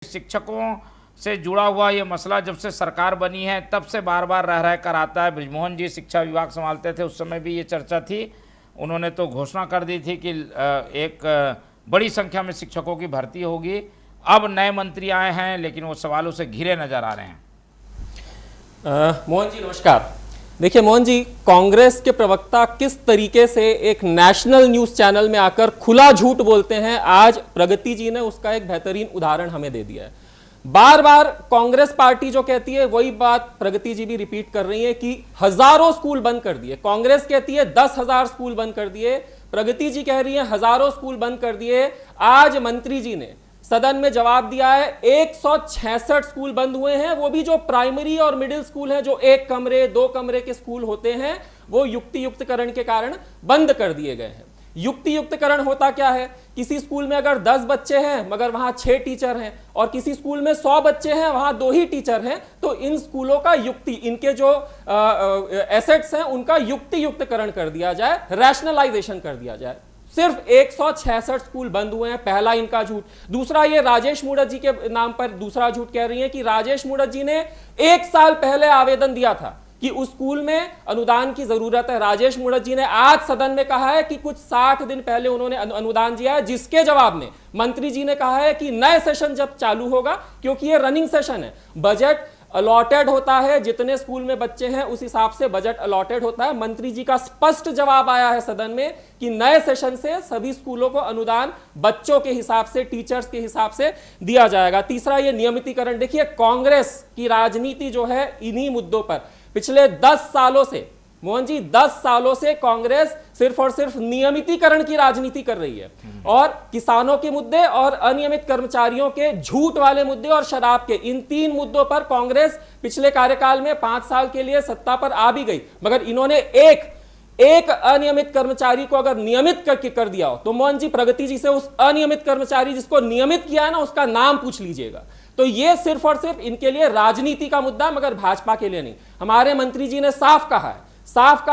शिक्षकों से जुड़ा हुआ ये मसला जब से सरकार बनी है तब से बार बार रह कर आता है। बृजमोहन जी शिक्षा विभाग संभालते थे, उस समय भी ये चर्चा थी। उन्होंने तो घोषणा कर दी थी कि एक बड़ी संख्या में शिक्षकों की भर्ती होगी। अब नए मंत्री आए हैं लेकिन वो सवालों से घिरे नजर आ रहे हैं। मोहन जी नमस्कार। देखिए मोहन जी, कांग्रेस के प्रवक्ता किस तरीके से एक नेशनल न्यूज चैनल में आकर खुला झूठ बोलते हैं, आज प्रगति जी ने उसका एक बेहतरीन उदाहरण हमें दे दिया है। बार बार कांग्रेस पार्टी जो कहती है वही बात प्रगति जी भी रिपीट कर रही है कि हजारों स्कूल बंद कर दिए। कांग्रेस कहती है 10,000 स्कूल बंद कर दिए, प्रगति जी कह रही है हजारों स्कूल बंद कर दिए। आज मंत्री जी ने सदन में जवाब दिया है 166 स्कूल बंद हुए हैं, वो भी जो प्राइमरी और मिडिल स्कूल हैं, जो 1 कमरे 2 कमरे के स्कूल होते हैं, वो युक्ति युक्तकरण के कारण बंद कर दिए गए हैं। युक्ति युक्तकरण होता क्या है? किसी स्कूल में अगर 10 बच्चे हैं मगर वहां 6 टीचर हैं और किसी स्कूल में 100 बच्चे हैं वहां 2 ही टीचर हैं, तो इन स्कूलों का युक्ति, इनके जो एसेट्स हैं उनका युक्ति युक्तकरण कर दिया जाए, रैशनलाइजेशन कर दिया जाए। सिर्फ 166 स्कूल बंद हुए हैं, पहला इनका झूठ। दूसरा, ये राजेश मूणत जी के नाम पर दूसरा झूठ कह रही है कि राजेश मूणत जी ने 1 साल पहले आवेदन दिया था कि उस स्कूल में अनुदान की जरूरत है। राजेश मूणत जी ने आज सदन में कहा है कि कुछ 60 दिन पहले उन्होंने अनुदान दिया है, जिसके जवाब में मंत्री जी ने कहा है कि नए सेशन जब चालू होगा, क्योंकि ये रनिंग सेशन है, बजट अलॉटेड होता है, जितने स्कूल में बच्चे हैं उस हिसाब से बजट अलॉटेड होता है। मंत्री जी का स्पष्ट जवाब आया है सदन में कि नए सेशन से सभी स्कूलों को अनुदान बच्चों के हिसाब से, टीचर्स के हिसाब से दिया जाएगा। तीसरा, ये नियमितीकरण। देखिए कांग्रेस की राजनीति जो है इन्हीं मुद्दों पर पिछले 10 सालों से, मोहन जी 10 सालों से कांग्रेस सिर्फ और सिर्फ नियमितीकरण की राजनीति कर रही है और किसानों के मुद्दे और अनियमित कर्मचारियों के झूठ वाले मुद्दे और शराब के, इन 3 मुद्दों पर कांग्रेस पिछले कार्यकाल में 5 साल के लिए सत्ता पर आ भी गई, मगर इन्होंने एक अनियमित कर्मचारी को अगर नियमित कर दिया हो तो मोहन जी प्रगति जी से उस अनियमित कर्मचारी जिसको नियमित किया है ना, उसका नाम पूछ लीजिएगा। तो ये सिर्फ और सिर्फ इनके लिए राजनीति का मुद्दा, मगर भाजपा के लिए नहीं। हमारे मंत्री जी ने साफ कहा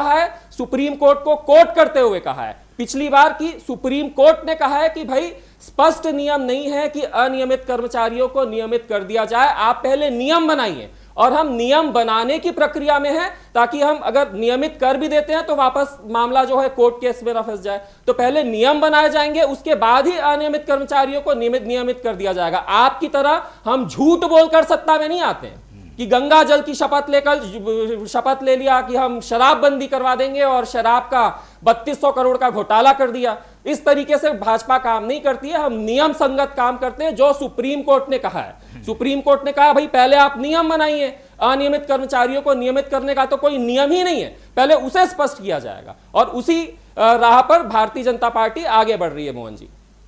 है, सुप्रीम कोर्ट को कोट करते हुए कहा है पिछली बार की सुप्रीम कोर्ट ने कहा है कि भाई स्पष्ट नियम नहीं है कि अनियमित कर्मचारियों को नियमित कर दिया जाए, आप पहले नियम बनाइए। और हम नियम बनाने की प्रक्रिया में हैं, ताकि हम अगर नियमित कर भी देते हैं तो वापस मामला जो है कोर्ट केस में न फंस जाए। तो पहले नियम बनाए जाएंगे, उसके बाद ही अनियमित कर्मचारियों को नियमित कर दिया जाएगा। आपकी तरह हम झूठ बोलकर सत्ता में नहीं आते हैं कि गंगा जल की शपथ ले लिया कि हम शराबबंदी करवा देंगे और शराब का 3200 करोड़ का घोटाला कर दिया। इस तरीके से भाजपा काम नहीं करती है। हम नियम संगत काम करते हैं, जो सुप्रीम कोर्ट ने कहा है। सुप्रीम कोर्ट ने कहा भाई पहले आप नियम बनाइए, अनियमित कर्मचारियों को नियमित करने का तो कोई नियम ही नहीं है, पहले उसे स्पष्ट किया जाएगा। और उसी राह पर भारतीय जनता पार्टी आगे बढ़ रही है मोहन जी।